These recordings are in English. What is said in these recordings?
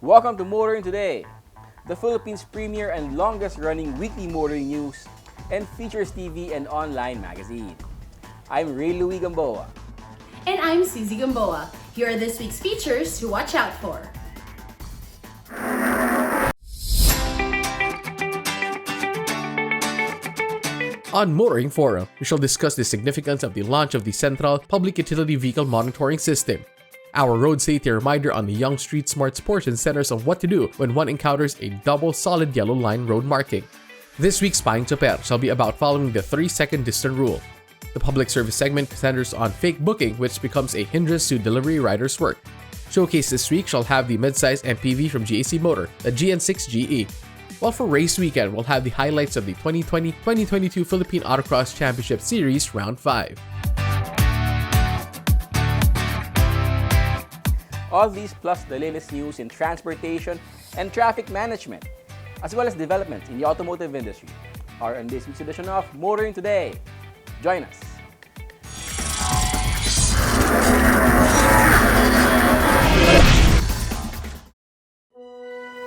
Welcome to Motoring Today, the Philippines' premier and longest-running weekly motoring news and features TV and online magazine. I'm Ray Louie Gamboa. And I'm Suzy Gamboa. Here are this week's features to watch out for. On Motoring Forum, we shall discuss the significance of the launch of the Central Public Utility Vehicle Monitoring System. Our road safety reminder on the Young Street Smarts portion centers on what to do when one encounters a double solid yellow line road marking. This week's Paing Tupper shall be about following the 3-second distance rule. The public service segment centers on fake booking, which becomes a hindrance to delivery riders' work. Showcase this week shall have the midsize MPV from GAC Motor, the GN6 GE. While for race weekend, we'll have the highlights of the 2020-2022 Philippine Autocross Championship Series Round 5. All these plus the latest news in transportation and traffic management, as well as developments in the automotive industry, are in this week's edition of Motoring Today. Join us.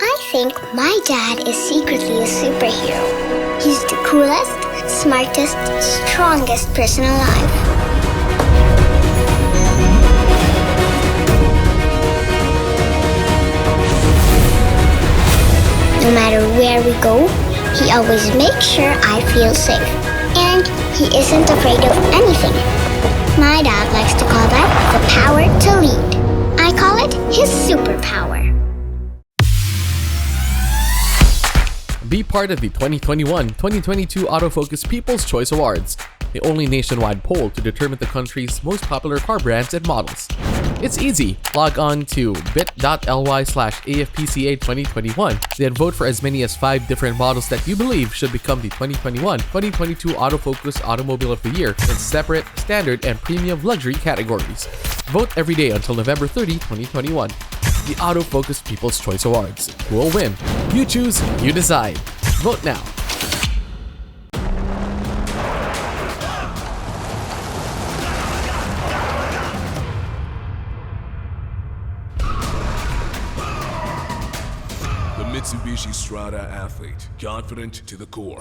I think my dad is secretly a superhero. He's the coolest, smartest, strongest person alive. No matter where we go, he always makes sure I feel safe. And he isn't afraid of anything. My dad likes to call that the power to lead. I call it his superpower. Be part of the 2021-2022 Autofocus People's Choice Awards, the only nationwide poll to determine the country's most popular car brands and models. It's easy. Log on to bit.ly/AFPCA2021, then vote for as many as 5 different models that you believe should become the 2021-2022 Autofocus Automobile of the Year in separate, standard, and premium luxury categories. Vote every day until November 30, 2021. The Autofocus People's Choice Awards. Who will win? You choose, you decide. Vote now. The Mitsubishi Strada athlete, confident to the core.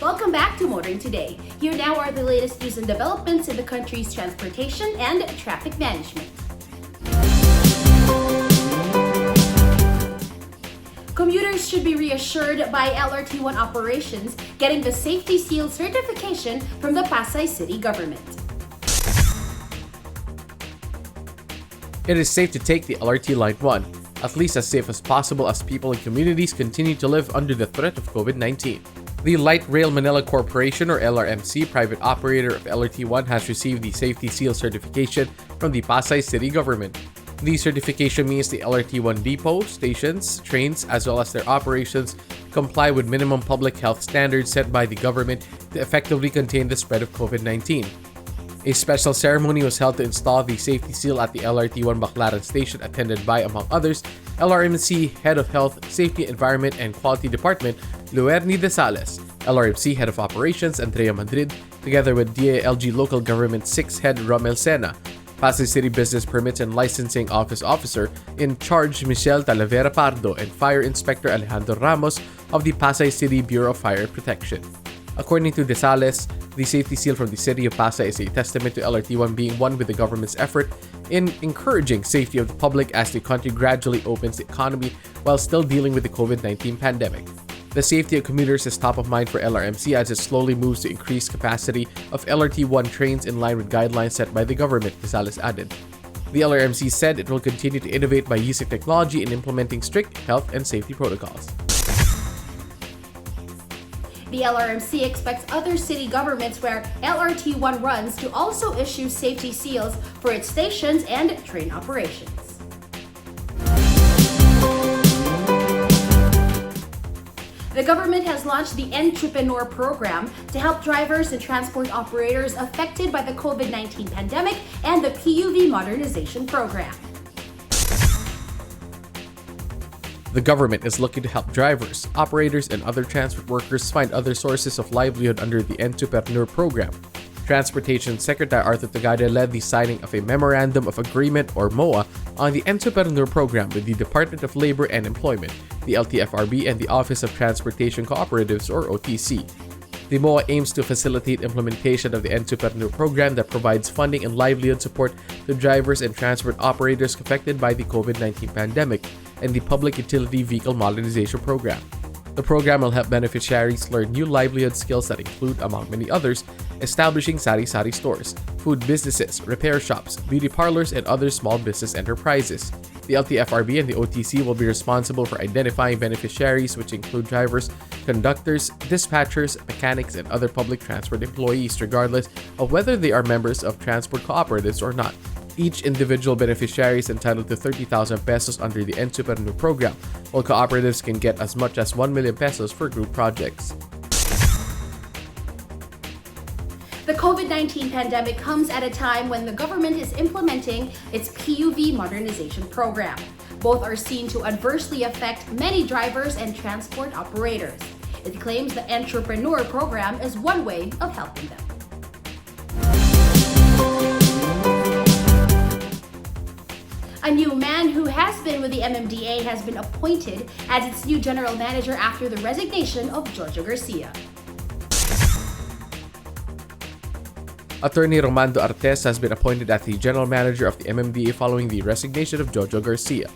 Welcome back to Motoring Today. Here now are the latest news and developments in the country's transportation and traffic management. Commuters should be reassured by LRT1 operations getting the Safety Seal certification from the Pasay City government. It is safe to take the LRT Line 1, at least as safe as possible as people in communities continue to live under the threat of COVID-19. The Light Rail Manila Corporation, or LRMC, private operator of LRT1, has received the Safety Seal certification from the Pasay City government. The certification means the LRT1 depot, stations, trains, as well as their operations comply with minimum public health standards set by the government to effectively contain the spread of COVID-19. A special ceremony was held to install the safety seal at the LRT1 Baclaran station, attended by, among others, LRMC Head of Health, Safety, Environment, and Quality Department, Luerni de Sales, LRMC Head of Operations, Andrea Madrid, together with DILG Local Government 6 Head Romel Sena, Pasay City Business Permits and Licensing Office Officer in charge Michelle Talavera Pardo and Fire Inspector Alejandro Ramos of the Pasay City Bureau of Fire Protection. According to Desales, the safety seal from the City of Pasay is a testament to LRT-1 being one with the government's effort in encouraging safety of the public as the country gradually opens the economy while still dealing with the COVID-19 pandemic. The safety of commuters is top of mind for LRMC as it slowly moves to increase capacity of LRT-1 trains in line with guidelines set by the government, Desales added. The LRMC said it will continue to innovate by using technology and implementing strict health and safety protocols. The LRMC expects other city governments where LRT-1 runs to also issue safety seals for its stations and train operations. The government has launched the Entrepreneur Program to help drivers and transport operators affected by the COVID-19 pandemic and the PUV Modernization Program. The government is looking to help drivers, operators, and other transport workers find other sources of livelihood under the Entrepreneur Program. Transportation Secretary Arthur Tagada led the signing of a Memorandum of Agreement or MOA on the Entrepreneur Program with the Department of Labor and Employment, the LTFRB, and the Office of Transportation Cooperatives or OTC. The MOA aims to facilitate implementation of the Entrepreneur Program that provides funding and livelihood support to drivers and transport operators affected by the COVID-19 pandemic and the Public Utility Vehicle Modernization Program. The program will help beneficiaries learn new livelihood skills that include, among many others, establishing sari-sari stores, food businesses, repair shops, beauty parlors, and other small business enterprises. The LTFRB and the OTC will be responsible for identifying beneficiaries, which include drivers, conductors, dispatchers, mechanics, and other public transport employees, regardless of whether they are members of transport cooperatives or not. Each individual beneficiary is entitled to 30,000 pesos under the Entrepreneur Program, while cooperatives can get as much as 1 million pesos for group projects. The COVID-19 pandemic comes at a time when the government is implementing its PUV Modernization Program. Both are seen to adversely affect many drivers and transport operators. It claims the Entrepreneur Program is one way of helping them. A new man who has been with the MMDA has been appointed as its new general manager after the resignation of Jojo Garcia. Attorney Romando Artes has been appointed as the general manager of the MMDA following the resignation of Jojo Garcia.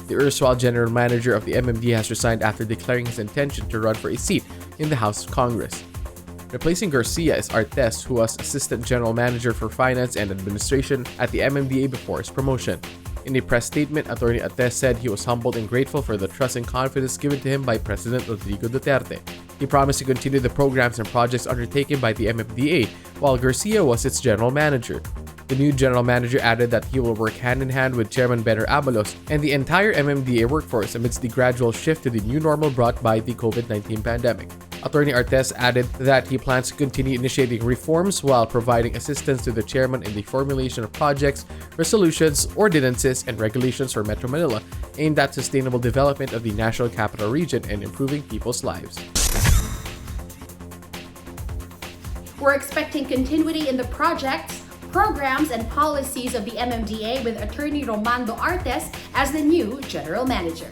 The erstwhile general manager of the MMDA has resigned after declaring his intention to run for a seat in the House of Congress. Replacing Garcia is Artes, who was assistant general manager for finance and administration at the MMDA before his promotion. In a press statement, Attorney Artes said he was humbled and grateful for the trust and confidence given to him by President Rodrigo Duterte. He promised to continue the programs and projects undertaken by the MMDA, while Garcia was its general manager. The new general manager added that he will work hand-in-hand with Chairman Benner Abalos and the entire MMDA workforce amidst the gradual shift to the new normal brought by the COVID-19 pandemic. Attorney Artes added that he plans to continue initiating reforms while providing assistance to the chairman in the formulation of projects, resolutions, ordinances, and regulations for Metro Manila aimed at sustainable development of the National Capital Region and improving people's lives. We're expecting continuity in the projects, programs, and policies of the MMDA with Attorney Romando Artes as the new general manager.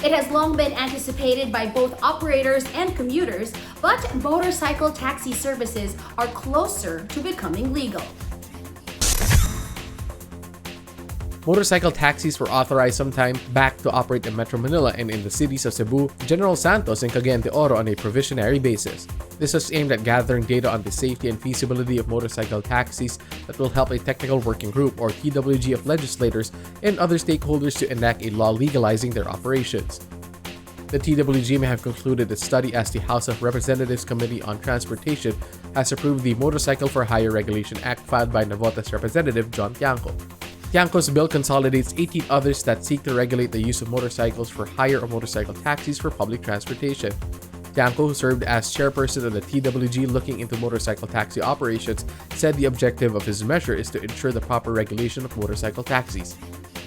It has long been anticipated by both operators and commuters, but motorcycle taxi services are closer to becoming legal. Motorcycle taxis were authorized sometime back to operate in Metro Manila and in the cities of Cebu, General Santos, and Cagayan de Oro on a provisionary basis. This was aimed at gathering data on the safety and feasibility of motorcycle taxis that will help a technical working group or TWG of legislators and other stakeholders to enact a law legalizing their operations. The TWG may have concluded its study as the House of Representatives Committee on Transportation has approved the Motorcycle for Hire Regulation Act filed by Navotas Representative John Tiangco. Tiangco's bill consolidates 18 others that seek to regulate the use of motorcycles for hire or motorcycle taxis for public transportation. Tiangco, who served as chairperson of the TWG looking into motorcycle taxi operations, said the objective of his measure is to ensure the proper regulation of motorcycle taxis.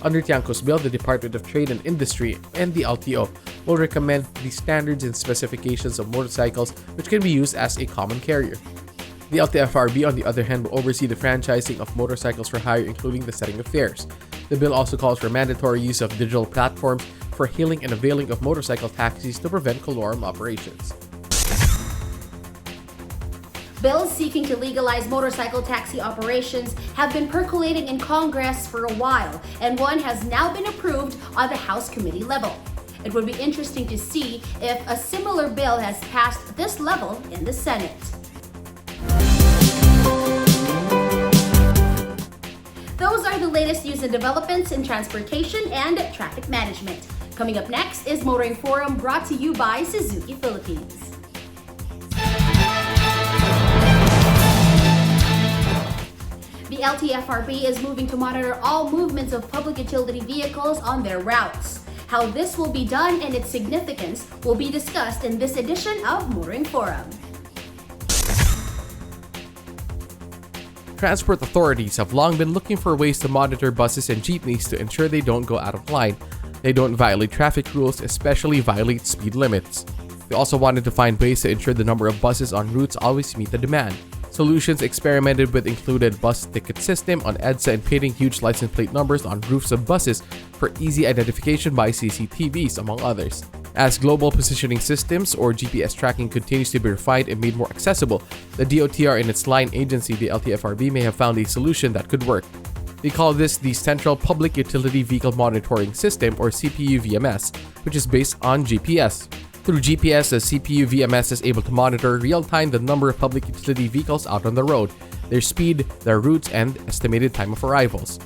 Under Tiangco's bill, the Department of Trade and Industry and the LTO will recommend the standards and specifications of motorcycles which can be used as a common carrier. The LTFRB, on the other hand, will oversee the franchising of motorcycles for hire, including the setting of fares. The bill also calls for mandatory use of digital platforms for hailing and availing of motorcycle taxis to prevent colorum operations. Bills seeking to legalize motorcycle taxi operations have been percolating in Congress for a while, and one has now been approved on the House committee level. It would be interesting to see if a similar bill has passed this level in the Senate. Those are the latest news and developments in transportation and traffic management. Coming up next is Motoring Forum, brought to you by Suzuki Philippines. The LTFRB is moving to monitor all movements of public utility vehicles on their routes. How this will be done and its significance will be discussed in this edition of Motoring Forum. Transport authorities have long been looking for ways to monitor buses and jeepneys to ensure they don't go out of line, they don't violate traffic rules, especially violate speed limits. They also wanted to find ways to ensure the number of buses on routes always meet the demand. Solutions experimented with included bus ticket system on EDSA and painting huge license plate numbers on roofs of buses for easy identification by CCTVs, among others. As global positioning systems or GPS tracking continues to be refined and made more accessible, the DOTR and its line agency, the LTFRB, may have found a solution that could work. They call this the Central Public Utility Vehicle Monitoring System, or CPU-VMS, which is based on GPS. Through GPS, the CPU-VMS is able to monitor real-time the number of public utility vehicles out on the road, their speed, their routes, and estimated time of arrivals.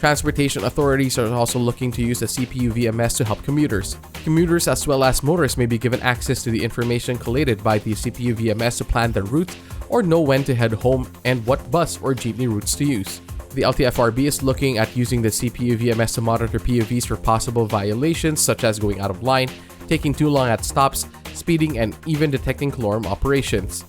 Transportation authorities are also looking to use the CPU-VMS to help commuters. Commuters as well as motorists may be given access to the information collated by the CPU-VMS to plan their routes or know when to head home and what bus or jeepney routes to use. The LTFRB is looking at using the CPU-VMS to monitor PUVs for possible violations such as going out of line, taking too long at stops, speeding, and even detecting colorum operations.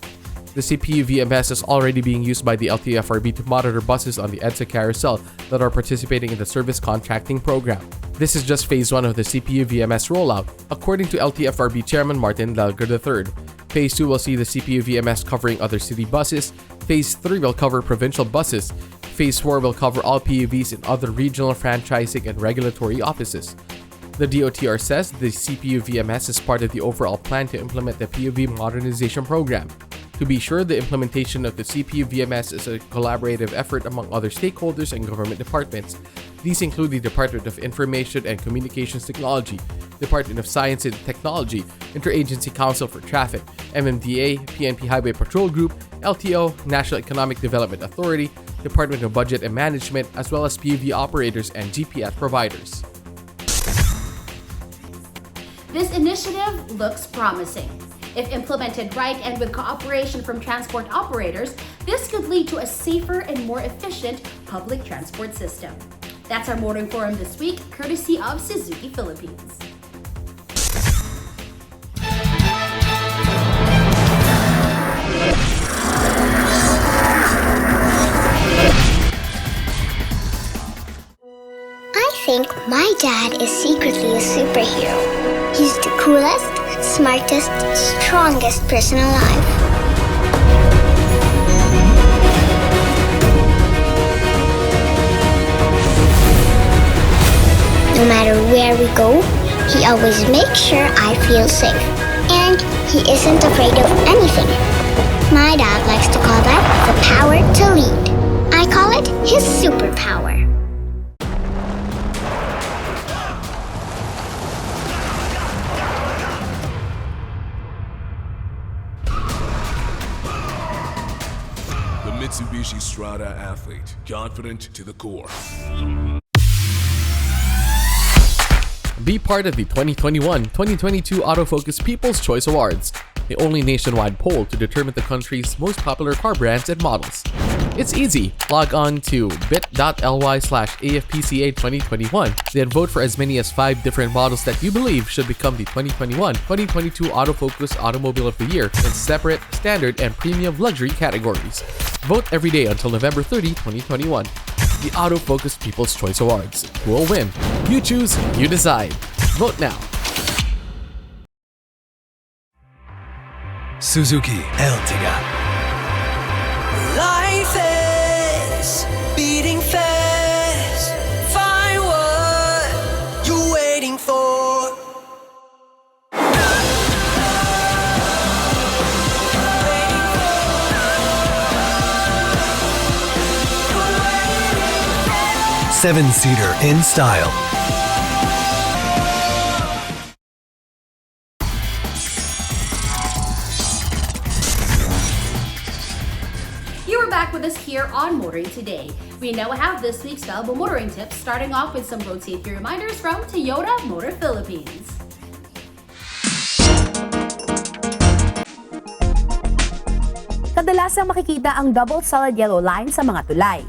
The CPU-VMS is already being used by the LTFRB to monitor buses on the EDSA carousel that are participating in the service contracting program. This is just phase 1 of the CPU-VMS rollout, according to LTFRB Chairman Martin Delgar III. Phase 2 will see the CPU-VMS covering other city buses. Phase 3 will cover provincial buses. Phase 4 will cover all PUVs in other regional franchising and regulatory offices. The DOTR says the CPU-VMS is part of the overall plan to implement the PUV modernization program. To be sure, the implementation of the CPU-VMS is a collaborative effort among other stakeholders and government departments. These include the Department of Information and Communications Technology, Department of Science and Technology, Interagency Council for Traffic, MMDA, PNP Highway Patrol Group, LTO, National Economic Development Authority, Department of Budget and Management, as well as PUV operators and GPS providers. This initiative looks promising. If implemented right and with cooperation from transport operators, this could lead to a safer and more efficient public transport system. That's our Motoring Forum this week, courtesy of Suzuki Philippines. I think my dad is secretly a superhero. He's the coolest, smartest, strongest person alive. No matter where we go, he always makes sure I feel safe. And he isn't afraid of anything. My dad likes to call that the power to lead. I call it his superpower. Mitsubishi Strada Athlete, confident to the core. Be part of the 2021-2022 Autofocus People's Choice Awards, the only nationwide poll to determine the country's most popular car brands and models. It's easy. Log on to bit.ly/AFPCA2021, then vote for as many as 5 different models that you believe should become the 2021-2022 Autofocus Automobile of the Year in separate, standard, and premium luxury categories. Vote every day until November 30, 2021. The Autofocus People's Choice Awards. Who will win? You choose, you decide. Vote now. Suzuki Ertiga. Life is beating fast. Find what you're waiting for. Seven-seater in style. You are back with us here on Motoring Today. We now have this week's valuable motoring tips, starting off with some road safety reminders from Toyota Motor Philippines. Kadalasang makikita ang double solid yellow line sa mga tulay.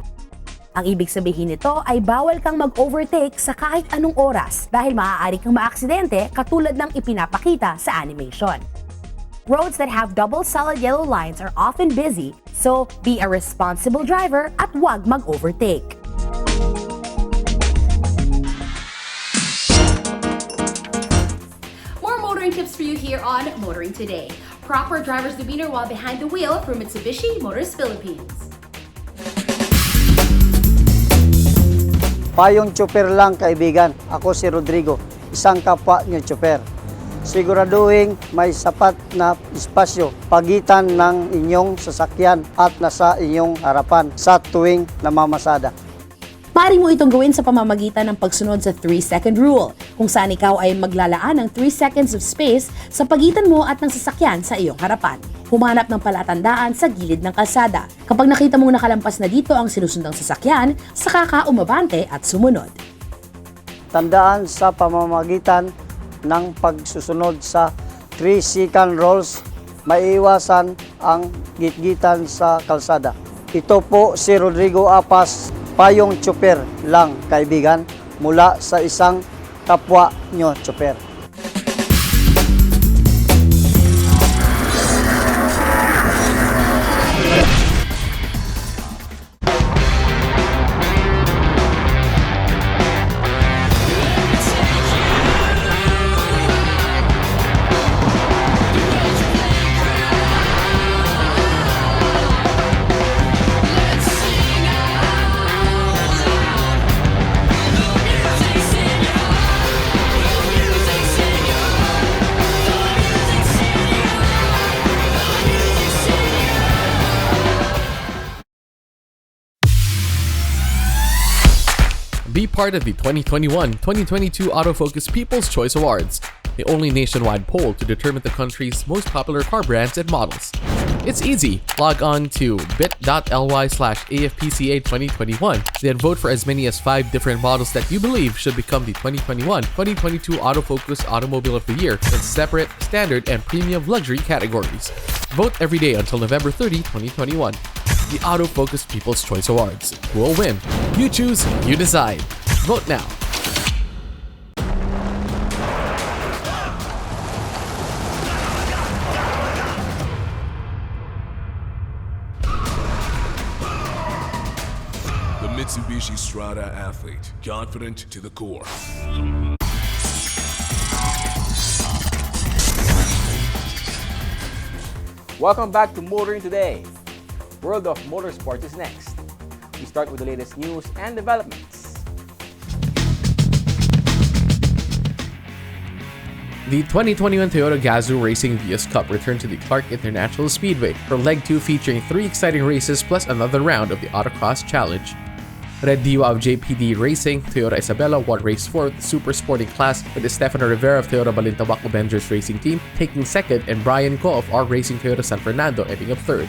Ang ibig sabihin nito ay bawal kang mag-overtake sa kahit anong oras dahil maaari kang maaksidente katulad ng ipinapakita sa animation. Roads that have double solid yellow lines are often busy, so be a responsible driver at huwag mag-overtake. More motoring tips for you here on Motoring Today. Proper driver's demeanor while behind the wheel from Mitsubishi Motors Philippines. Payong tsuper lang, kaibigan. Ako si Rodrigo, isang kapwa niyo tsuper. Siguraduhin may sapat na espasyo pagitan ng inyong sasakyan at nasa inyong harapan sa tuwing namamasada. Maaari mo itong gawin sa pamamagitan ng pagsunod sa 3-second rule, kung saan ikaw ay maglalaan ng 3 seconds of space sa pagitan mo at ng sasakyan sa iyong harapan. Humanap ng palatandaan sa gilid ng kalsada. Kapag nakita mong nakalampas na dito ang sinusundang sasakyan, saka ka umabante at sumunod. Tandaan sa pamamagitan ng pagsusunod sa 3-second rules, maiiwasan ang gitgitan sa kalsada. Ito po si Rodrigo Apas, payong tsuper lang, kaibigan, mula sa isang kapwa nyo tsuper. Be part of the 2021-2022 Autofocus People's Choice Awards, the only nationwide poll to determine the country's most popular car brands and models. It's easy. Log on to bit.ly/AFPCA2021, then vote for as many as 5 different models that you believe should become the 2021-2022 Autofocus Automobile of the Year in separate, standard, and premium luxury categories. Vote every day until November 30, 2021. The Autofocus People's Choice Awards. Who will win? You choose, you decide. Vote now. The Mitsubishi Strada athlete, confident to the core. Welcome back to Motoring Today. World of Motorsports is next. We start with the latest news and developments. The 2021 Toyota Gazoo Racing Vios Cup returned to the Clark International Speedway for Leg 2, featuring 3 exciting races plus another round of the Autocross Challenge. Red Diva of JPD Racing, Toyota Isabela won race 4 of the super sporting class, with Estefano Rivera of Toyota Balintawak Avengers Racing Team taking second and Brian Ko of R Racing Toyota San Fernando ending up third.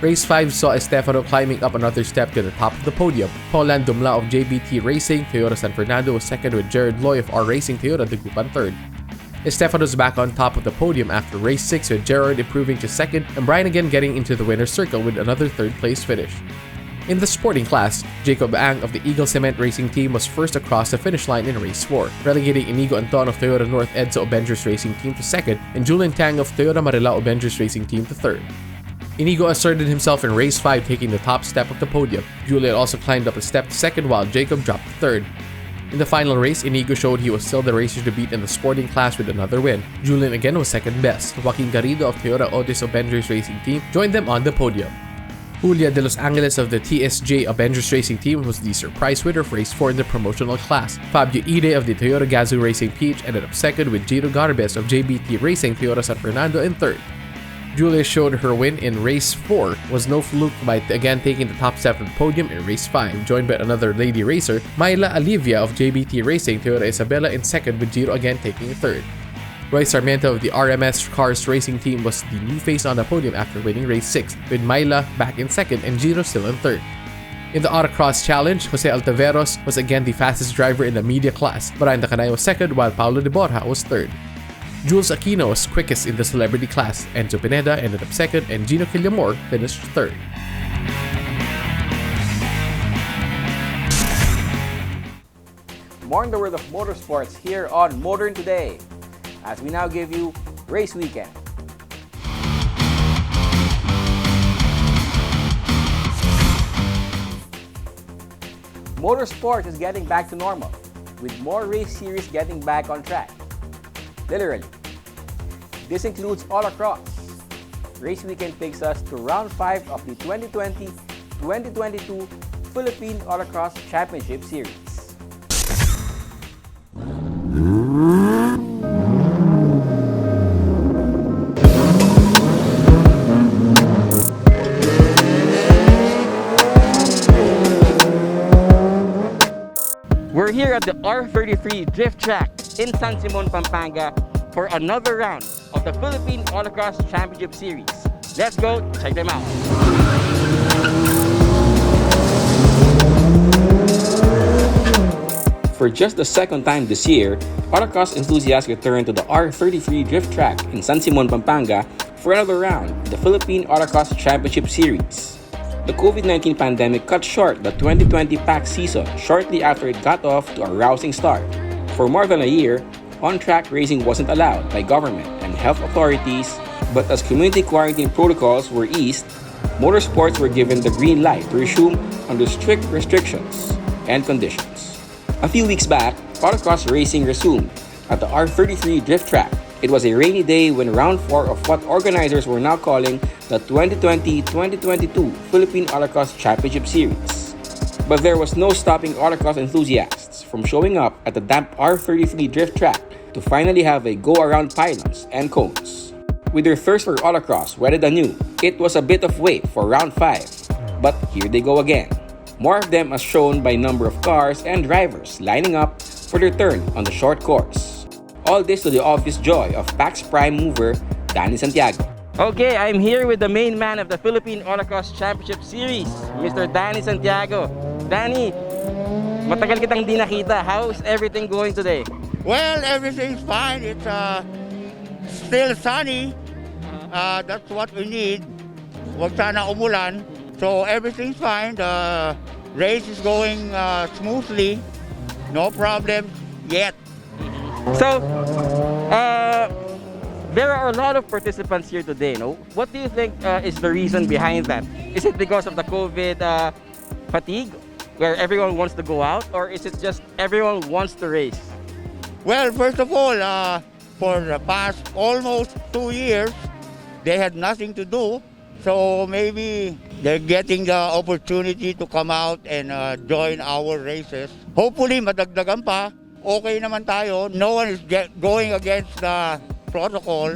Race 5 saw Estefano climbing up another step to the top of the podium. Paulan Dumla of JBT Racing, Toyota San Fernando was second, with Jared Loy of R Racing Toyota Dagupan third. Estefano's back on top of the podium after race 6, with Gerard improving to second and Brian again getting into the winner's circle with another third place finish. In the sporting class, Jacob Ang of the Eagle Cement Racing Team was first across the finish line in race 4, relegating Inigo Anton of Toyota North Edsa Avengers Racing Team to second and Julian Tang of Toyota Marilao Avengers Racing Team to third. Inigo asserted himself in race 5, taking the top step of the podium. Julian also climbed up a step to second while Jacob dropped to third. In the final race, Inigo showed he was still the racer to beat in the sporting class with another win. Julian again was second best. Joaquin Garrido of Toyota Otis Avengers Racing Team joined them on the podium. Julia de Los Angeles of the TSJ Avengers Racing Team was the surprise winner for race 4 in the promotional class. Fabio Ide of the Toyota Gazoo Racing Peach ended up second, with Giro Garbes of JBT Racing Toyota San Fernando in third. Julia showed her win in race 4 was no fluke by again taking the top 7 podium in race 5, joined by another lady racer, Myla Olivia of JBT Racing Toyota Isabela in second, with Giro again taking third. Roy Sarmiento of the RMS Cars Racing Team was the new face on the podium after winning race 6, with Myla back in second and Giro still in third. In the Autocross Challenge, Jose Altaveros was again the fastest driver in the media class. Brian Tacanay was second, while Paulo de Borja was third. Jules Aquino was quickest in the celebrity class. Enzo Pineda ended up second, and Gino Quillamor finished third. More in the world of motorsports here on Modern Today, as we now give you Race Weekend. Motorsports is getting back to normal, with more race series getting back on track. Literally. This includes all across. Race Weekend takes us to round 5 of the 2020-2022 Philippine Autocross Championship Series. We're here at the R33 Drift Track in San Simon, Pampanga for another round of the Philippine Autocross Championship Series. Let's go check them out. For just the second time this year, autocross enthusiasts returned to the R33 Drift Track in San Simon, Pampanga for another round of the Philippine Autocross Championship Series. The COVID-19 pandemic cut short the 2020 PAX season shortly after it got off to a rousing start. For more than a year, on-track racing wasn't allowed by government and health authorities, but as community quarantine protocols were eased, motorsports were given the green light to resume under strict restrictions and conditions. A few weeks back, autocross racing resumed at the R33 Drift Track. It was a rainy day when round 4 of what organizers were now calling the 2020-2022 Philippine Autocross Championship Series. But there was no stopping autocross enthusiasts from showing up at the damp R33 Drift Track to finally have a go-around pylons and cones. With their thirst for autocross whetted anew, it was a bit of wait for round 5. But here they go again. More of them as shown by number of cars and drivers lining up for their turn on the short course. All this to the obvious joy of PAX Prime mover Danny Santiago. Okay, I'm here with the main man of the Philippine Autocross Championship Series, Mr. Danny Santiago. Danny, matagal kitang di nakita. How's everything going today? Well, everything's fine. It's still sunny. That's what we need. Wag sana umulan. So everything's fine. The race is going smoothly. No problems yet. So, there are a lot of participants here today, no? What do you think is the reason behind that? Is it because of the COVID fatigue, where everyone wants to go out, or is it just everyone wants to race? Well, first of all, for the past almost 2 years, they had nothing to do. So maybe they're getting the opportunity to come out and join our races. Hopefully, madagdagan pa. Okay naman tayo. No one is going against the protocol.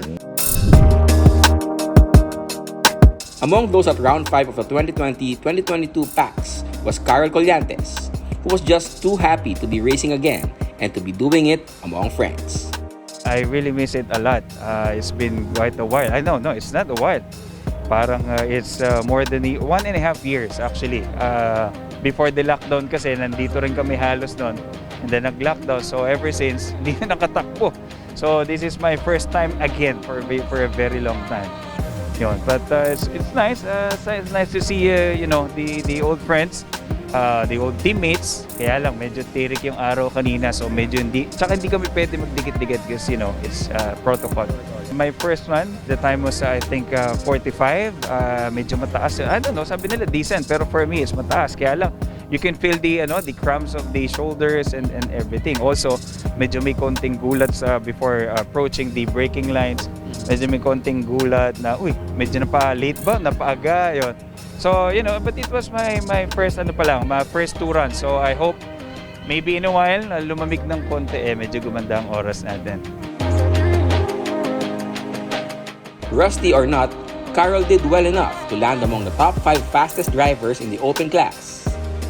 Among those at round 5 of the 2020-2022 PAX was Carol Collantes, who was just too happy to be racing again and to be doing it among friends. I really miss it a lot. It's been quite a while. No, it's not a while. Parang it's more than 1.5 years actually. Before the lockdown kasi, nandito rin kami halos noon. And then nag-lockdown. So ever since, hindi na nakatakbo. So this is my first time again for a very long time. Yun. But it's nice. It's nice to see the old friends, the old teammates. Kaya lang medyo tirik yung araw kanina. So medyo hindi kami pwede magdikit-dikit kasi it's protocol. My first one, the time was I think 45. Medyo mataas. I don't know, sabi nila decent. Pero for me, it's mataas. Kaya lang, you can feel the the cramps of the shoulders and everything. Also, medyo may konting gulat before approaching the braking lines. Medyo may konting gulat na, medyo napa-late ba? Napaaga, yun. So, but it was my first, my first 2 runs. So, I hope maybe in a while, lumamig ng konti, medyo gumanda ang oras natin. Rusty or not, Carol did well enough to land among the top 5 fastest drivers in the open class.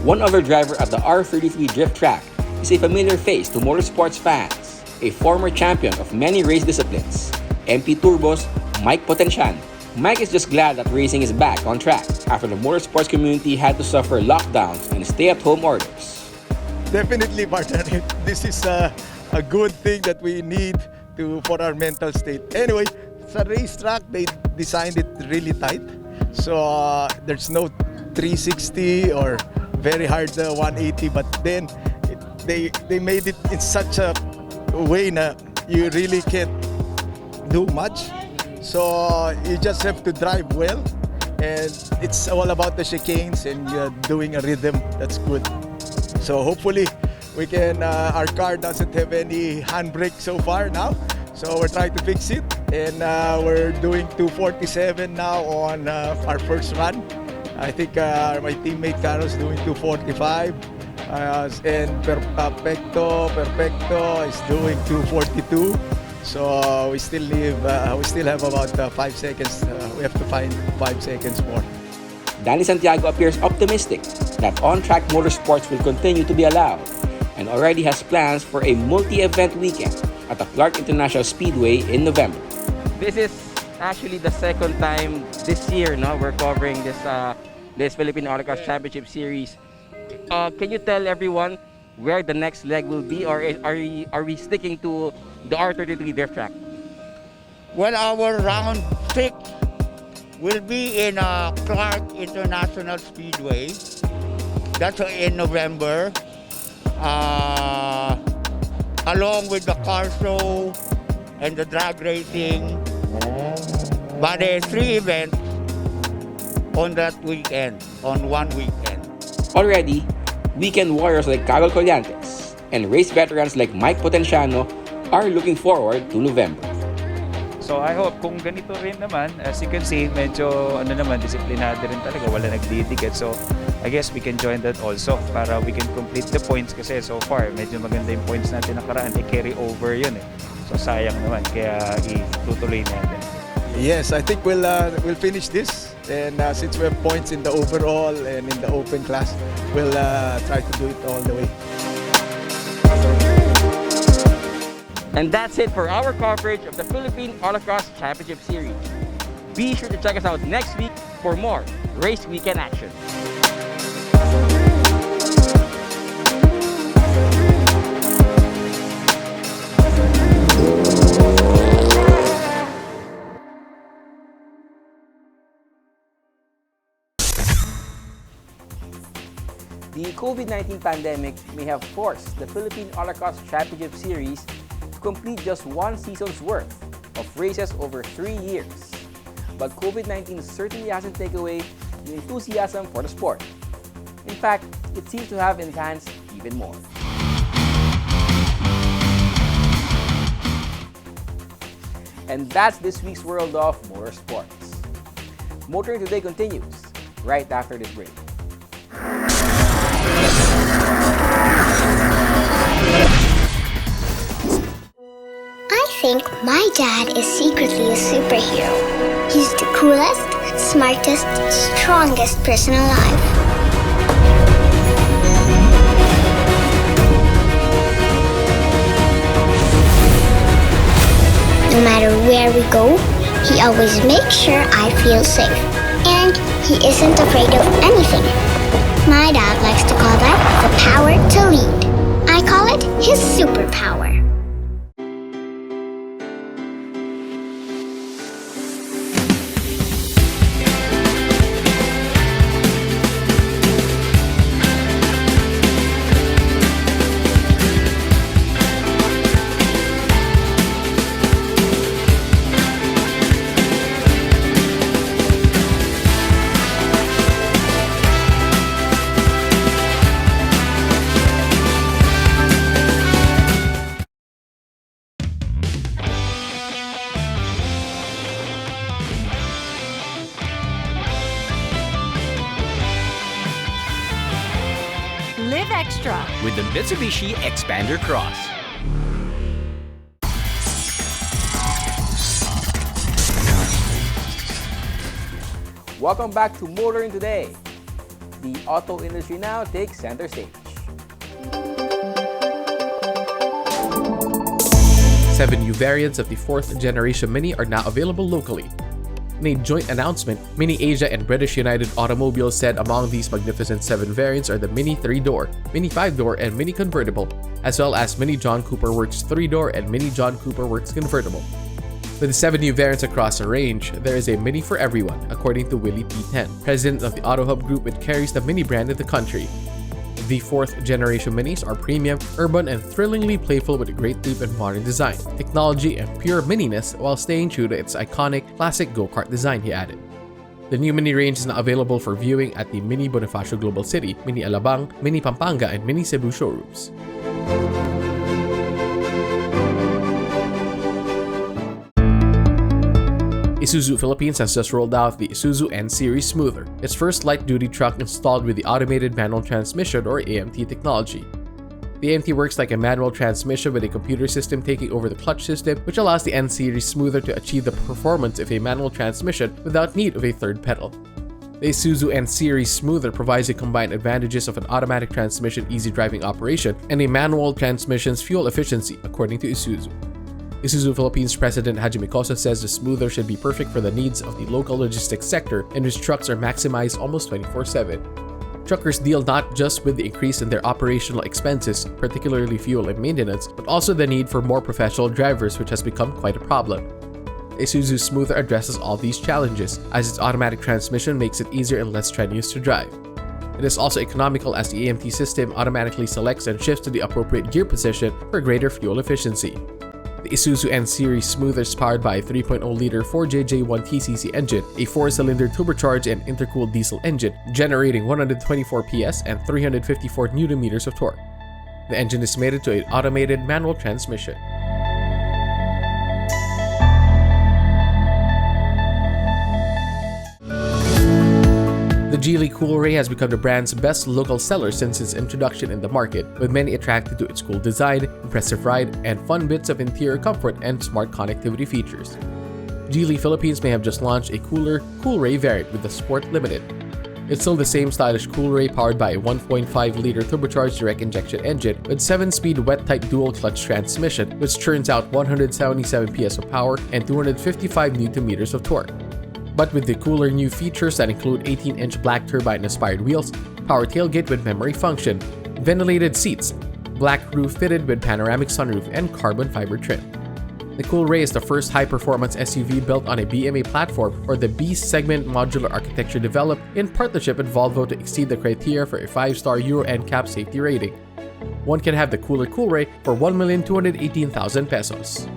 One other driver at the R33 drift track is a familiar face to motorsports fans, a former champion of many race disciplines, MP Turbo's Mike Potenciano. Mike is just glad that racing is back on track after the motorsports community had to suffer lockdowns and stay-at-home orders. Definitely, partner. This is a good thing that we need for our mental state. Anyway, sa racetrack, they designed it really tight. So there's no 360 or very hard 180, but then they made it in such a way na you really can't do much. So you just have to drive well, and it's all about the chicanes and you're doing a rhythm that's good. So hopefully we can, our car doesn't have any handbrake so far now. So we're trying to fix it, and we're doing 247 now on our first run. I think my teammate Carlos doing 245, and Perfecto is doing 242. So we still have about 5 seconds. We have to find 5 seconds more. Danny Santiago appears optimistic that on-track motorsports will continue to be allowed and already has plans for a multi-event weekend at the Clark International Speedway in November. This is actually the second time this year we're covering this Philippine Autocross Championship Series. Can you tell everyone where the next leg will be, or are we sticking to the R33 drift track? Well, our round 6 will be in Clark International Speedway. That's in November. Along with the car show and the drag racing. But there's 3 events on that weekend, on one weekend. Already, weekend warriors like Carol Collantes and race veterans like Mike Potenciano are looking forward to November. So I hope kung ganito rin naman, as you can see, medyo disiplinado rin talaga, wala nagdidikit. So I guess we can join that also para we can complete the points kasi so far medyo maganda yung points natin nakaraan, carry over yun eh. So sayang naman, kaya itutuloy natin. Yes, I think we'll finish this, and since we have points in the overall and in the open class, we'll try to do it all the way. And that's it for our coverage of the Philippine Autocross Championship Series. Be sure to check us out next week for more race weekend action. The COVID-19 pandemic may have forced the Philippine Autocross Championship Series to complete just one season's worth of races over 3 years. But COVID-19 certainly hasn't taken away the enthusiasm for the sport. In fact, it seems to have enhanced even more. And that's this week's World of Motorsports. Motoring Today continues right after this break. I think my dad is secretly a superhero. He's the coolest, smartest, strongest person alive. No matter where we go, he always makes sure I feel safe. And he isn't afraid of anything. My dad likes to call that the power to lead. I call it his superpower. with the Mitsubishi Xpander Cross. Welcome back to Motoring Today. The auto industry now takes center stage. 7 new variants of the 4th generation Mini are now available locally. In a joint announcement, Mini Asia and British United Automobiles said among these magnificent 7 variants are the Mini 3-door, Mini 5-door, and Mini Convertible, as well as Mini John Cooper Works 3-door and Mini John Cooper Works Convertible. With 7 new variants across the range, there is a Mini for everyone, according to Willie P10, president of the Auto Hub Group, which carries the Mini brand in the country. The 4th generation Minis are premium, urban, and thrillingly playful with a great leap in modern design, technology, and pure mininess while staying true to its iconic, classic go-kart design, he added. The new Mini range is now available for viewing at the Mini Bonifacio Global City, Mini Alabang, Mini Pampanga, and Mini Cebu showrooms. Isuzu Philippines has just rolled out the Isuzu N-Series Smoother, its first light-duty truck installed with the Automated Manual Transmission or AMT technology. The AMT works like a manual transmission with a computer system taking over the clutch system, which allows the N-Series Smoother to achieve the performance of a manual transmission without need of a third pedal. The Isuzu N-Series Smoother provides the combined advantages of an automatic transmission easy driving operation and a manual transmission's fuel efficiency, according to Isuzu. Isuzu Philippines President Hajime Kosa says the Smoother should be perfect for the needs of the local logistics sector and whose trucks are maximized almost 24/7. Truckers deal not just with the increase in their operational expenses, particularly fuel and maintenance, but also the need for more professional drivers, which has become quite a problem. Isuzu Smoother addresses all these challenges, as its automatic transmission makes it easier and less strenuous to drive. It is also economical as the AMT system automatically selects and shifts to the appropriate gear position for greater fuel efficiency. The Isuzu N-Series Smoother is powered by a 3.0-liter 4JJ1TCC engine, a 4-cylinder turbocharged and intercooled diesel engine, generating 124 PS and 354 Nm of torque. The engine is mated to an automated manual transmission. The Geely Coolray has become the brand's best local seller since its introduction in the market, with many attracted to its cool design, impressive ride, and fun bits of interior comfort and smart connectivity features. Geely Philippines may have just launched a cooler Coolray variant with the Sport Limited. It's still the same stylish Coolray powered by a 1.5-liter turbocharged direct injection engine with 7-speed wet-type dual-clutch transmission, which churns out 177 PS of power and 255 Nm of torque. But with the cooler new features that include 18-inch black turbine-inspired wheels, power tailgate with memory function, ventilated seats, black roof fitted with panoramic sunroof, and carbon fiber trim. The Coolray is the first high-performance SUV built on a BMA platform or the B-segment modular architecture developed in partnership with Volvo to exceed the criteria for a 5-star Euro NCAP safety rating. One can have the cooler Coolray for 1,218,000 pesos.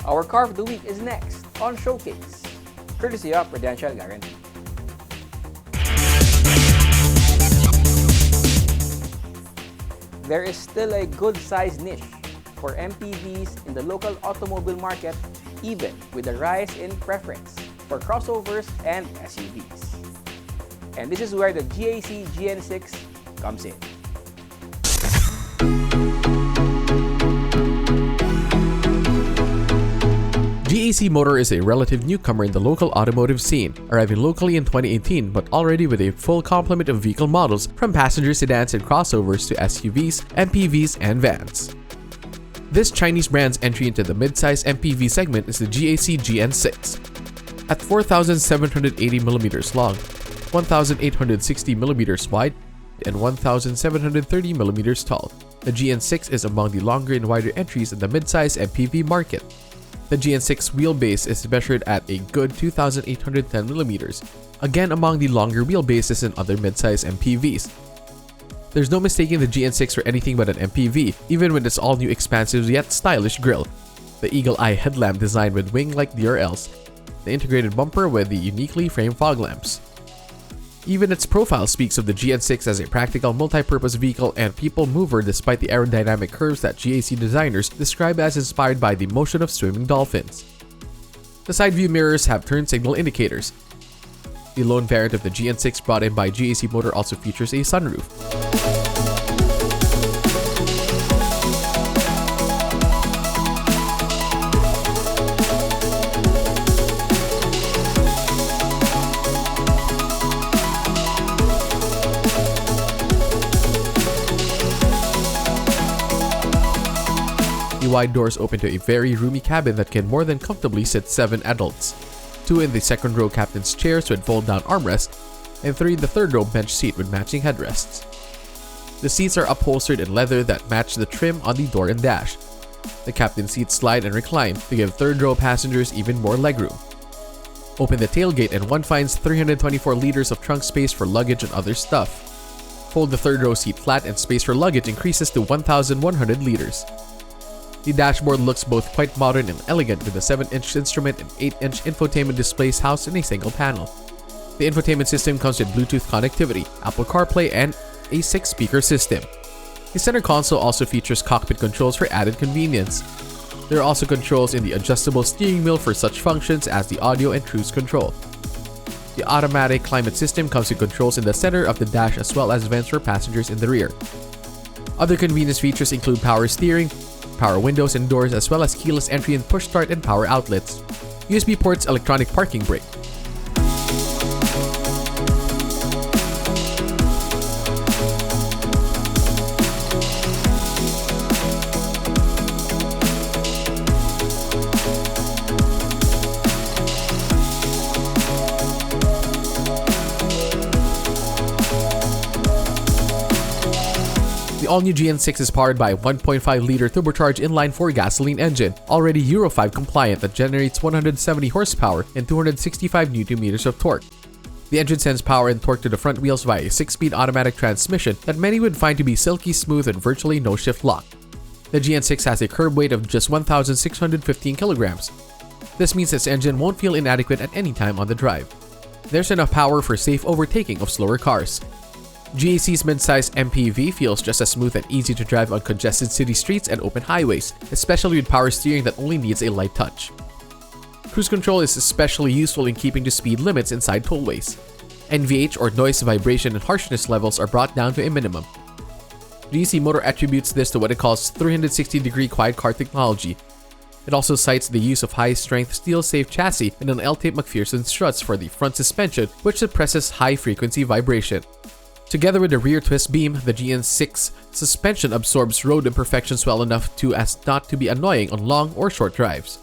Our car of the week is next on Showcase, courtesy of Prudential Guarantee. There is still a good-sized niche for MPVs in the local automobile market, even with the rise in preference for crossovers and SUVs. And this is where the GAC GN6 comes in. GAC Motor is a relative newcomer in the local automotive scene, arriving locally in 2018 but already with a full complement of vehicle models from passenger sedans and crossovers to SUVs, MPVs, and vans. This Chinese brand's entry into the mid-size MPV segment is the GAC GN6. At 4,780mm long, 1,860mm wide, and 1,730mm tall, the GN6 is among the longer and wider entries in the mid-size MPV market. The GN6 wheelbase is measured at a good 2,810mm, again among the longer wheelbases in other mid-size MPVs. There's no mistaking the GN6 for anything but an MPV, even with its all-new expansive yet stylish grille, the eagle eye headlamp designed with wing-like DRLs, the integrated bumper with the uniquely framed fog lamps. Even its profile speaks of the GN6 as a practical multi-purpose vehicle and people mover despite the aerodynamic curves that GAC designers describe as inspired by the motion of swimming dolphins. The side view mirrors have turn signal indicators. The lone variant of the GN6 brought in by GAC Motor also features a sunroof. The wide doors open to a very roomy cabin that can more than comfortably sit 7 adults. 2 in the second row captain's chairs with fold-down armrests, and 3 in the third row bench seat with matching headrests. The seats are upholstered in leather that match the trim on the door and dash. The captain's seats slide and recline to give third row passengers even more legroom. Open the tailgate and one finds 324 liters of trunk space for luggage and other stuff. Fold the third row seat flat and space for luggage increases to 1,100 liters. The dashboard looks both quite modern and elegant with a 7-inch instrument and 8-inch infotainment displays housed in a single panel. The infotainment system comes with Bluetooth connectivity, Apple CarPlay, and a 6-speaker system. The center console also features cockpit controls for added convenience. There are also controls in the adjustable steering wheel for such functions as the audio and cruise control. The automatic climate system comes with controls in the center of the dash as well as vents for passengers in the rear. Other convenience features include power steering, power windows and doors, as well as keyless entry and push start and power outlets. USB ports, electronic parking brake. The all-new GN6 is powered by a 1.5-liter turbocharged inline-4 gasoline engine, already Euro 5 compliant, that generates 170 horsepower and 265 Nm of torque. The engine sends power and torque to the front wheels via a 6-speed automatic transmission that many would find to be silky smooth and virtually no shift lock. The GN6 has a curb weight of just 1,615 kilograms. This means this engine won't feel inadequate at any time on the drive. There's enough power for safe overtaking of slower cars. GAC's midsize MPV feels just as smooth and easy to drive on congested city streets and open highways, especially with power steering that only needs a light touch. Cruise control is especially useful in keeping to speed limits inside tollways. NVH or noise, vibration, and harshness levels are brought down to a minimum. GAC Motor attributes this to what it calls 360-degree quiet car technology. It also cites the use of high-strength steel-safe chassis and an L-tape McPherson struts for the front suspension, which suppresses high-frequency vibration. Together with the rear twist beam, the GN6 suspension absorbs road imperfections well enough as not to be annoying on long or short drives.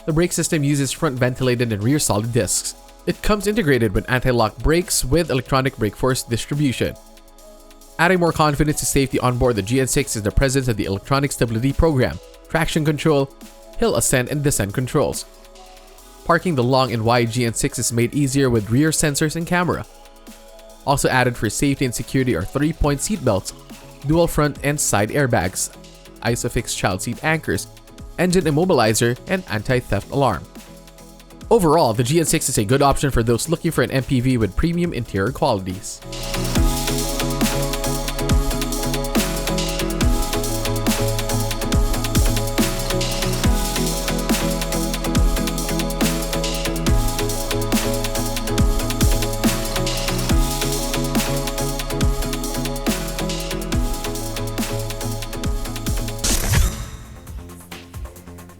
The brake system uses front ventilated and rear solid discs. It comes integrated with anti-lock brakes with electronic brake force distribution. Adding more confidence to safety on board the GN6 is the presence of the electronic stability program, traction control, hill ascent and descent controls. Parking the long and wide GN6 is made easier with rear sensors and camera. Also added for safety and security are 3-point seat belts, dual front and side airbags, ISOFIX child seat anchors, engine immobilizer, and anti-theft alarm. Overall, the GN6 is a good option for those looking for an MPV with premium interior qualities.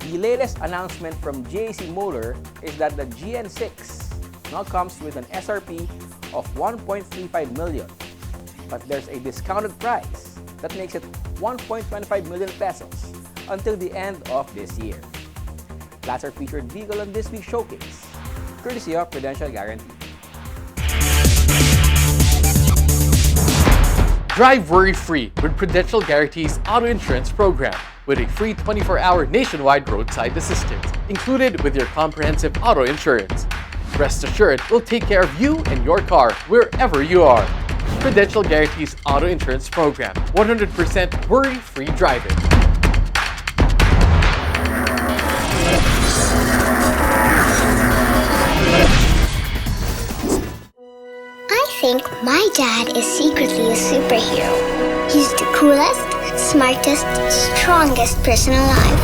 The latest announcement from GAC Motor is that the GN6 now comes with an SRP of 1.35 million, but there's a discounted price that makes it 1.25 million pesos until the end of this year. That's our featured vehicle on this week's showcase, courtesy of Prudential Guarantee. Drive worry-free with Prudential Guarantee's auto insurance program with a free 24-hour nationwide roadside assistance included with your comprehensive auto insurance. Rest assured, we'll take care of you and your car wherever you are. Prudential Guarantee's auto insurance program, 100% worry-free driving. I think my dad is secretly a superhero. He's the coolest, smartest, strongest person alive.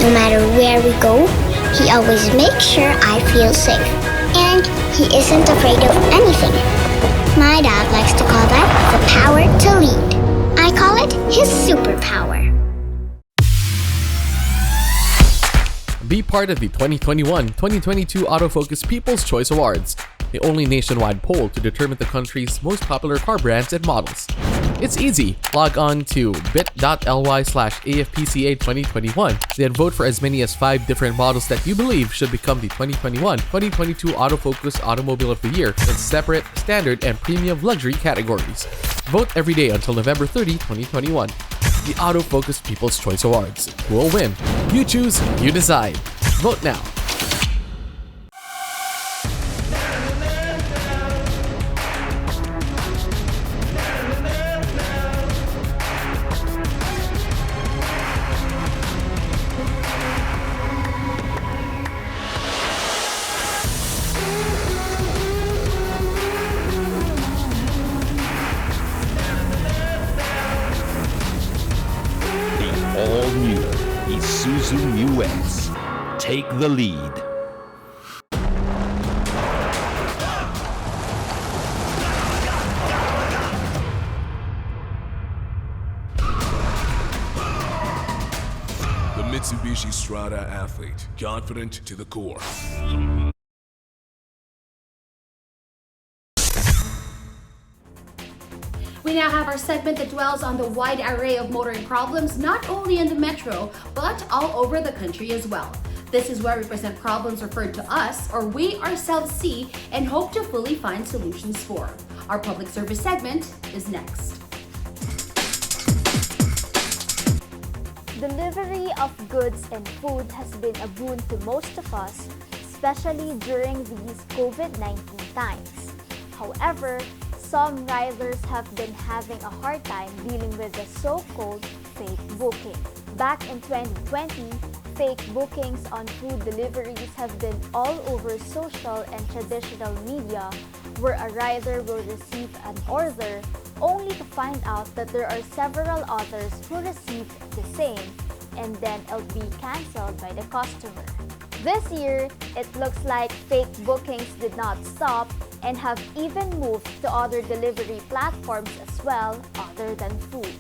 No matter where we go, he always makes sure I feel safe. And he isn't afraid of anything. My dad likes to call that the power to lead. I call it his superpower. Be part of the 2021-2022 Autofocus People's Choice Awards, the only nationwide poll to determine the country's most popular car brands and models. It's easy. Log on to bit.ly/AFPCA2021, then vote for as many as 5 different models that you believe should become the 2021-2022 Autofocus Automobile of the Year in separate, standard, and premium luxury categories. Vote every day until November 30, 2021. The Autofocus People's Choice Awards. Who will win? You choose, you decide. Vote now. All-new Isuzu Mu X. Take the lead. The Mitsubishi Strada athlete, confident to the core. We now have our segment that dwells on the wide array of motoring problems, not only in the metro, but all over the country as well. This is where we present problems referred to us, or we ourselves see, and hope to fully find solutions for. Our public service segment is next. Delivery of goods and food has been a boon to most of us, especially during these COVID-19 times. However, some riders have been having a hard time dealing with the so-called fake booking. Back in 2020, fake bookings on food deliveries have been all over social and traditional media, where a rider will receive an order only to find out that there are several others who received the same, and then it'll be cancelled by the customer. This year, it looks like fake bookings did not stop and have even moved to other delivery platforms as well, other than food.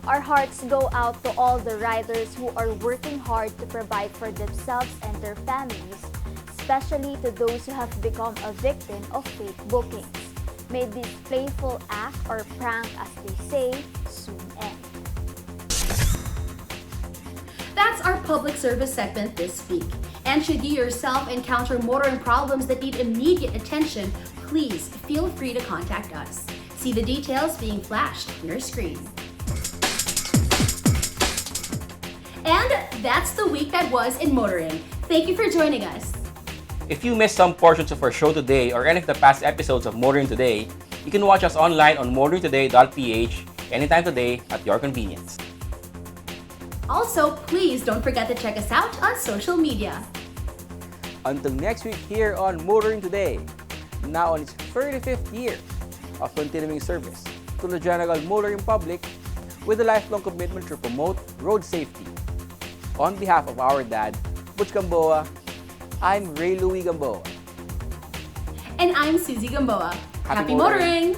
Our hearts go out to all the riders who are working hard to provide for themselves and their families, especially to those who have become a victim of fake bookings. May this playful act or prank, as they say, soon end. That's our public service segment this week. And should you yourself encounter motoring problems that need immediate attention, please feel free to contact us. See the details being flashed on your screen. And that's the week that was in motoring. Thank you for joining us. If you missed some portions of our show today or any of the past episodes of Motoring Today, you can watch us online on motoringtoday.ph anytime today at your convenience. Also, please don't forget to check us out on social media. Until next week here on Motoring Today, now on its 35th year of continuing service to the general motoring public with a lifelong commitment to promote road safety. On behalf of our dad, Butch Gamboa, I'm Ray Louie Gamboa. And I'm Susie Gamboa. Happy motoring!